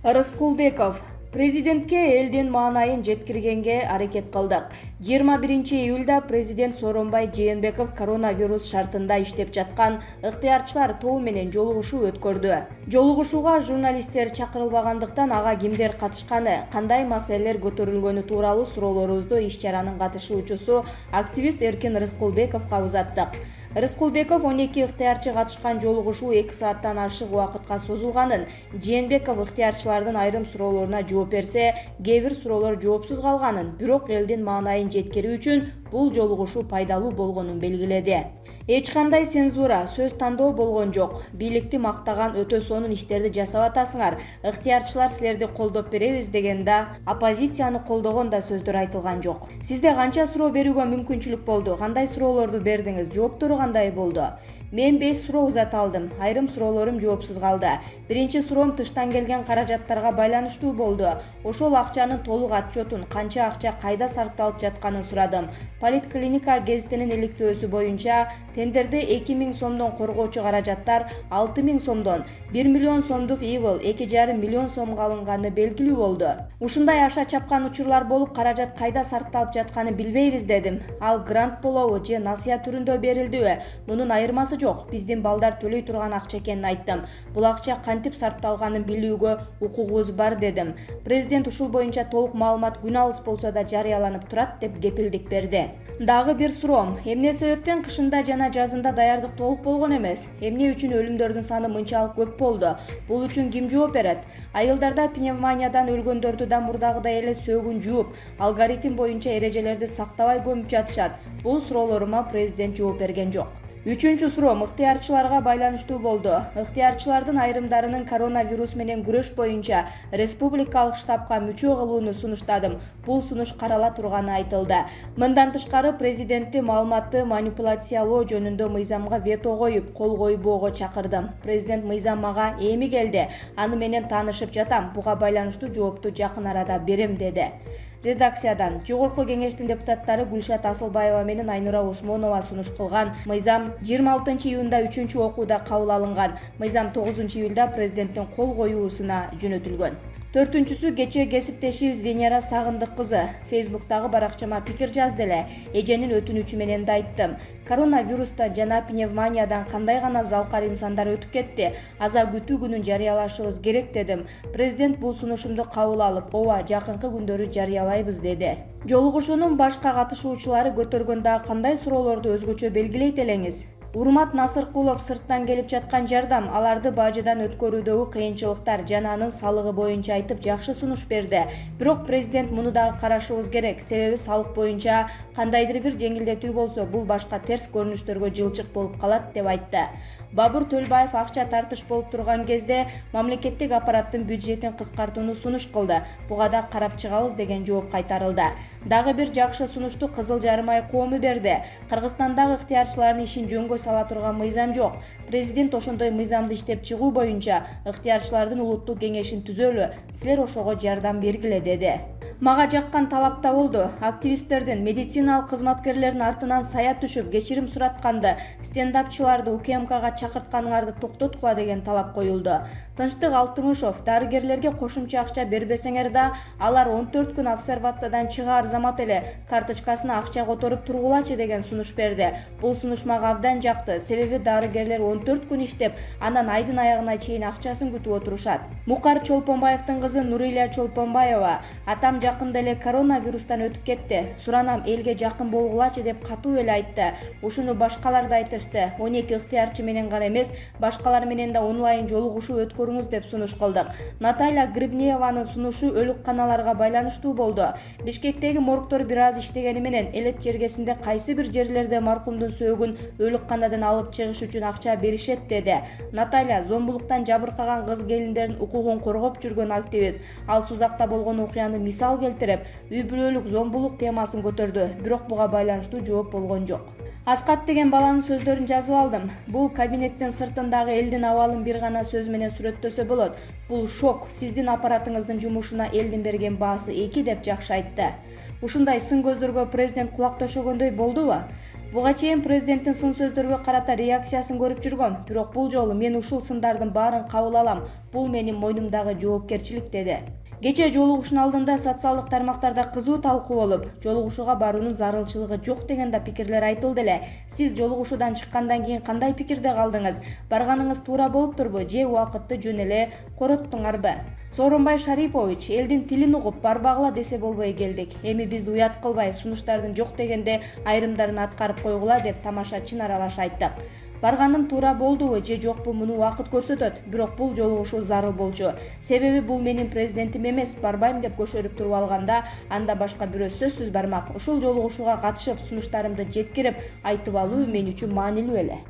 Рыскулбеков: президентке элдин маанайын жеткиргенге аракет кылдык. 21-июлда президент Сооронбай Жээнбеков коронавирус шартында иштеп жаткан ыктыярчылар тобу менен жолугушуу өткөрдү. Жолугушууга журналисттер чакырылбагандыктан ага кимдер катышканы, кандай маселелер көтөрүлгөнү тууралуу суроолорубузду иш-чаранын катышуучусу активист Эркин Рыскулбековго узаттык. Рыскулбеков 12 ыктыярчы катышкан жолугушуу 2 сааттан ашык убакытка созулганын, Жээнбеков ыктыярчылардын айрым суроолоруна жооп берсе, кээ бир суроолор жоопсуз калганын, бирок элдин маанайын жеткирүү үчүн бул жолугушуу пайдалуу болгонун белгиледи. Эч кандай цензура, сөз тандоо болгон жок. Бийликти мактаган өтө сонун иштерди жасап атасыңар. Ыктыярчылар силерди колдоп беребиз деген да, оппозицияны колдогон да сөздөр айтылган жок. Сизде канча суроо берүүгө мүмкүнчүлүк болду? Кандай суроолорду бердиңиз? Жооптору кандай болду? Мен 5 суроо узата алдым. Айрым суроолорум жоопсуз калды. Биринчи суроом тыштан келген каражаттарга байланыштуу болду. Ошол акчанын толук отчетун, канча акча кайда сарпталып жатканын сурадым. Политклиника гезитинин иликтөөсү боюнча тендерде 2000 сомдон коргоочу каражаттар 6000 сомдон, 1 миллион сомдук ИВЛ 2,5 миллион сомго алынганы белгилүү болду. Ушундай аша чапкан учурлар болуп, каражат кайда сарпталып жатканын билбейбиз дедим. Ал грант болобу же насыя түрүндө берилдиби? Мунун айырмасы жок. Биздин балдар төлөй турган акча экенин айттым. Бул акча кантип сарпталганын билүүгө укугубуз бар дедим. Президент ушул боюнча толук маалымат күн алыс болсо да жарыяланып турат деп кепилдик берди. Дагы бир суроом: эмне себептен кышында жана жазында даярдык толук болгон эмес? Эмне үчүн өлүмдөрдүн саны мынчалык көп болду? Бул үчүн ким жооп берет? Айылдарда пневмониядан өлгөндөрдү да мурдагыдай эле сөөгүн жууп, алгоритм боюнча эрежелерди сактабай көмүп жатышат. Бул суроолорума президент жооп берген жок. Үчүнчү суроом ыктыярчыларга байланыштуу болду. Ыктыярчылардын айрымдарынын коронавирус менен күрөш боюнча республикалык штабка мүчө кылууну сунуштадым. Бул сунуш карала турганы айтылды. Мындан тышкары президентти маалыматты манипуляциялоо жөнүндө мыйзамга вето коюп, кол койбоого чакырдым. Президент мыйзам мага эми келди. Аны менен таанышып жатам. Буга байланыштуу жоопту жакын арада берем деди. Редакциядан Жогорку кеңештин депутаттары Гүлшат Асылбаева менен Айнура Осмонова сунуш кылган мыйзам 26 июнда 3-чү окууда кабыл алынган. Мыйзам 9 июлда президенттин кол коюусуна жөнөтүлгөн. Төртүнчүсү кечээ кесиптешибиз Венера Сагындык кызы Facebook'тагы баракчама пикир жазды эле. Эженин өтүнүчү менен да айттым. Коронавирустан жана пневмониядан кандай гана залкар инсандар өтүп кетти. Аза күтүү күнүн жарыялашыбыз керек дедим. Президент бул сунушумду кабыл алып, ооба, жакынкы күндөрү жарыялайбыз деди. Жолугушуунун башка катышуучулары көтөргөн дагы кандай суроолорду өзгөчө белгилейт элеңиз? Урмат Насыркулов сырттан келип жаткан жардам, аларды бажыдан өткөрүүдөгү кыйынчылыктар жана анын салыгы боюнча айтып жакшы сунуш берди. Бирок президент муну дагы карашыбыз керек. Себеби салык боюнча кандайдыр бир жеңилдетүү болсо, бул башка терс көрүнүштөргө жылчык болуп калат деп айтты. Бабур Төлбаев акча тартыш болуп турган кезде мамлекеттик аппараттын бюджетин кыскартууну сунуш кылды. Буга да карап чыгабыз деген жооп кайтарылды. Дагы бир жакшы сунушту Кызыл Жарым ай коому берди. Кыргызстандагы ыктыярчылардын ишин жөнгө сала турган мыйзам жок. Президент ошондой мыйзамды иштеп чыгуу боюнча ыктыярчылардын улуттук кеңешин түзөлү, силер ошого жардам бергиле деди. Мага жаккан талап да болду. Активисттердин, медициналык кызматкерлердин артынан сая түшүп, кечирим суратканды, стендапчыларды УКМКга чакыртканыңарды токтоткула деген талап коюлду. Тынчтык Алтымышев: дарыгерлерге кошумча акча бербесеңер да, алар 14 күн обсервациядан чыгаар замат эле карточкасына акча которуп тургулачы деген сунуш берди. Бул сунуш мага абдан жакты. Себеби дарыгерлер 14 күн иштеп, анан айдын аягына чейин акчасын күтүп отурушат. Мукар Чолпонбаевдин кызы Нурилия Чолпонбаева: атам жакында эле коронавирустан өтүп кетти. Суранам, элге жакын болгулачы деп катуу эле айтты. Ушуну башкалар да айтышты. 12 ыктыярчы менен гана эмес, башкалар менен да онлайн жолугушуу өткөрүңүз деп сунуш кылдык. Наталья Грибнееванын сунушу өлүкканаларга байланыштуу болду. Бишкектеги моргтор бир аз иштегени менен элет жергесинде кайсы бир жерлерде маркумдун сөөгүн өлүкканадан алып чыгыш үчүн акча беришет деди. Наталья зомбулуктан жабыркаган кыз келиндердин укугун коргоп жүргөн активист. Ал Сузакта болгон окуяны мисал келтирип, үй бүлөлүк зомбулук темасын көтөрдү. Бирок буга байланыштуу жооп болгон жок. Аскат деген баланын сөздөрүн жазып алдым. Бул кабинеттин сыртындагы элдин абалын бир гана сөз менен сүрөттөсө болот. Бул шок. Сиздин аппаратыңыздын жумушуна элдин берген баасы 2 деп жакшы айтты. Ушундай сын көздөргө президент кулак төшөгөндөй болдубу? Буга чейин президенттин сын сөздөргө карата реакциясын көрүп жүргөм, бирок бул жолу мен ушул сындардын баарын кабыл алам. Бул менин мойнумдагы жоопкерчилик деди. Кечээ жолугушуунун алдында социалдык тармактарда кызуу талкуу болуп, жолугушууга баруунун зарылчылыгы жок деген да пикирлер айтылды эле. Сиз жолугушуудан чыккандан кийин кандай пикирде калдыңыз? Барганыңыз туура болуптурбу же убакытты жөн эле короттуңарбы? Сооронбай Шарипович элдин тилин угуп барбагыла десе болбой келдик. Эми бизди уят кылбай, сунуштардын жок дегенде айрымдарын аткарып койгула деп тамашачын аралаш айттык. Барганым туура болдубу же жокпу муну убакыт көрсөтөт, бирок бул жолугушуу зарыл болчу. Себеби бул менин президентим эмес, барбайм деп көшөрүп туруп алганда, анда башка бирөө сөзсүз бармак. Ушул жолугушууга катышып, сунуштарымды жеткирип айтып алуу мен үчүн маанилүү эле.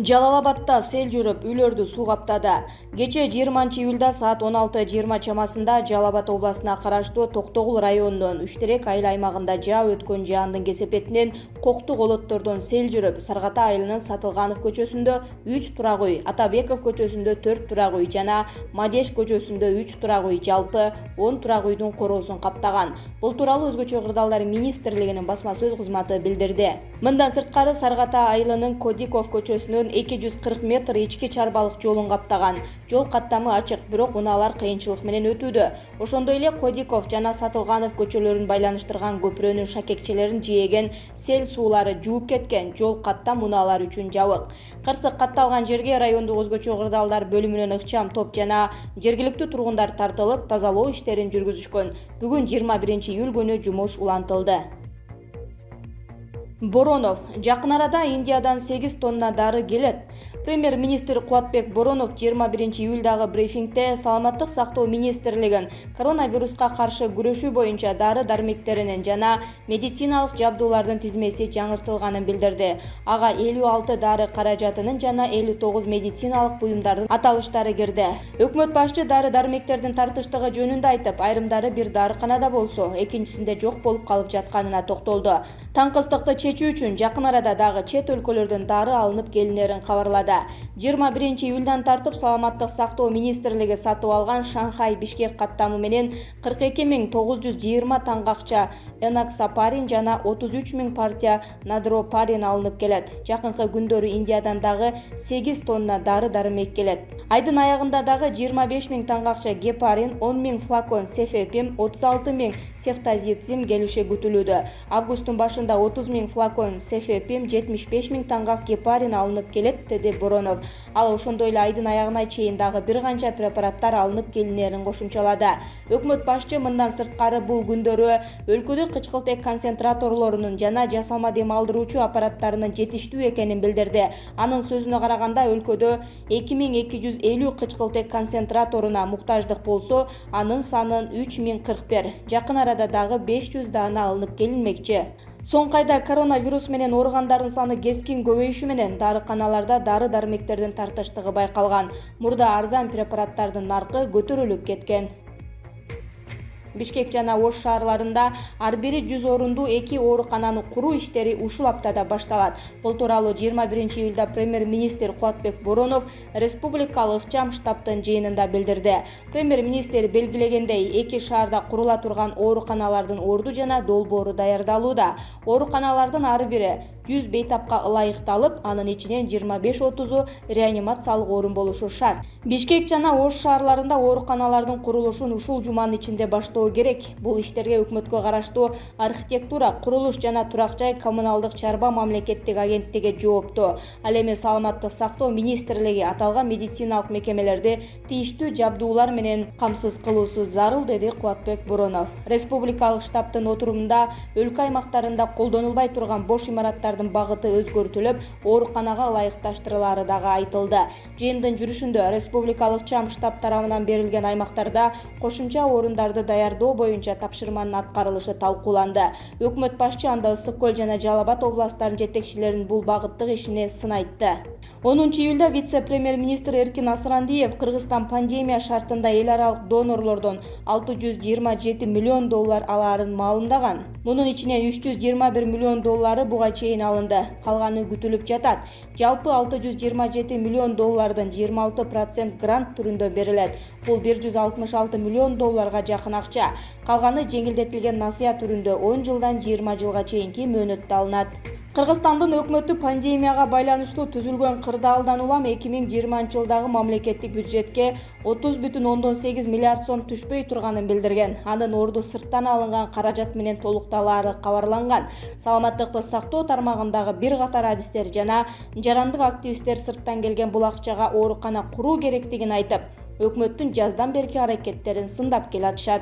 Жалал Абадда сел жүрүп, үйлөрдү суу каптады. Кечээ 20-июлда саат 16:20 чамасында Жалал Абад областына караштуу Токтогул районунун Үштерек айыл аймагында жаап өткөн жаандын кесепетинен кокту колоттордон сел жүрүп, Саргата айылынын Сатылганов көчөсүндө 3 турак үй, Атабеков көчөсүндө 4 турак үй жана Мадеш көчөсүндө 3 турак үй, жалпы 10 турак үйдүн короосун каптаган. Бул тууралуу Өзгөчө кырдаалдар министрлигинин басма сөз кызматы билдирди. Мындан сырткары Саргата айылынын Кодиков көчөсүнөн 240 метр ички чарбалык жолун каптаган. Жол каттамы ачык, бирок унаалар кыйынчылык менен өтүүдө. Ошондой эле Кодиков жана Сатылганов көчөлөрүн байланыштырган көпүрөнүн шакекчелерин жээген сел суулары жууп кеткен. Жол каттам унаалар үчүн жабык. Кырсык катталган жерге райондук Өзгөчө кырдаалдар бөлүмүнөн ыкчам топ жана жергиликтүү тургундар тартылып, тазалоо иштерин жүргүзүшкөн. Бүгүн 21-июль күнү жумуш улантылды. Боронов: жакын арада Индиядан 8 тонна дары келет. Премьер-министр Кубатбек Боронов 21-июлдагы брифингде Саламаттык сактоо министрлигин коронавируска каршы күрөшүү боюнча дары-дармектеринин жана медициналык жабдуулардын тизмеси жаңыртылганын билдирди. Ага 56 дары каражатынын жана 59 медициналык буюмдардын аталыштары кирди. Өкмөт башчы дары-дармектердин тартыштыгы жөнүндө айтып, айрымдары бир дарыканада болсо, экинчисинде жок болуп калып жатканына токтолду. Таңкыстыкты чечүү үчүн жакын арада дагы чет өлкөлөрдөн дары алынып келинерин кабарлады. 21-июлдан тартып Саламаттык сактоо министрлиги сатып алган Шанхай Бишкек каттамы менен 42.920 таңгакча эноксапарин жана 33.000 партия надропарин алынып келет. Жакынкы күндөрү Индиядан дагы 8 тонна дары-дармек келет. Айдын аягында дагы 25.000 таңгакча гепарин, 10.000 флакон сефепим, 36.000 сефтазицим келиши күтүлүүдө. Августтун башында 30.000 флакон сефепим, 75.000 таңгак гепарин алынып келет, деди Боронов. Ал ошондой эле айдын аягына чейин дагы бир канча препараттар алынып келинерин кошумчалады. Өкмөт башчы мындан сырткары бул күндөрү өлкөдө кычкылтек концентраторлорунун жана жасалма дем алдыруучу аппараттарынын жетиштүү экенин билдирди. Анын сөзүнө караганда, өлкөдө 2250 кычкылтек концентраторуна муктаждык болсо, анын санын 3041. Жакын арада дагы 500 даана алынып келинмекчи. Соңкайда коронавирус менен ооругандардын саны кескин көбөйүшү менен дарыканаларда дары-дармектердин тартыштыгы байкалган. Мурда арзан препараттардын наркы көтөрүлүп кеткен. Бишкек жана Ош шаарларында ар бири 100 орундуу 2 оорукананы куруу иштери ушул аптада башталат. Бул тууралуу 21-июлда премьер-министр Кубатбек Боронов республикалык ыкчам штабтын жыйынында билдирди. Премьер-министр белгилегендей, 2 шаарда курула турган ооруканалардын орду жана долбоору даярдалууда. Ооруканалардын ар бири 100 бейтапка ылайыкталып, анын ичинен 25-30 реанимациялык орун болушу шарт. Бишкек жана Ош шаарларында ооруканалардын курулушун ушул жуманын ичинде баштоо керек. Бул иштерге өкмөткө караштуу архитектура, курулуш жана турак жай коммуналдык чарба мамлекеттик агенттиги жооптуу. Ал эми Саламаттык сактоо министрлиги аталган медициналык мекемелерди тийиштүү жабдуулар менен камсыз кылуусу зарыл, деди Кубатбек Боронов. Республикалык штабтын отурумунда өлкө аймактарында колдонулбай турган бош имараттардын багыты өзгөртүлүп, ооруканага ылайыкташтырылары дагы айтылды. Жыйындын жүрүшүндө республикалык ыкчам штаб тарабынан берилген аймактарда кошумча орундарды даярдоо боюнча тапшырманын аткарылышы талкууланды. Өкмөт башчы анда Ысык Көл жана Жалал Абад областарынын жетекчилеринин бул багыттык ишине сын айтты. 10-июлда вице-премьер-министр Эркин Асырандиев Кыргызстан пандемия шартында эл аралык донорлордон $627 миллион алаарын маалымдаган. Мунун ичинен $321 миллион буга чейин алынды, калганы күтүлүп жатат. Жалпы $627 миллион 26% грант түрүндө берилет. Бул $166 миллион жакын акча. Калганы жеңилдетилген насыя түрүндө 10 жылдан 20 жылга чейинки мөөнөттө алынат. Кыргызстандын өкмөтү пандемияга байланыштуу түзүлгөн кырдаалдан улам 2020 жылдагы мамлекеттик бюджетке 30,8 миллиард сом түшпөй турганын билдирген. Анын орду сырттан алынган каражат менен толукталаары кабарланган. Саламаттыкты сактоо тармагындагы бир катар адистер жана жарандык активисттер сырттан келген бул акчага оорукана куруу керектигин айтып, өкмөттүн жаздан берки аракеттерин сындап келатышат.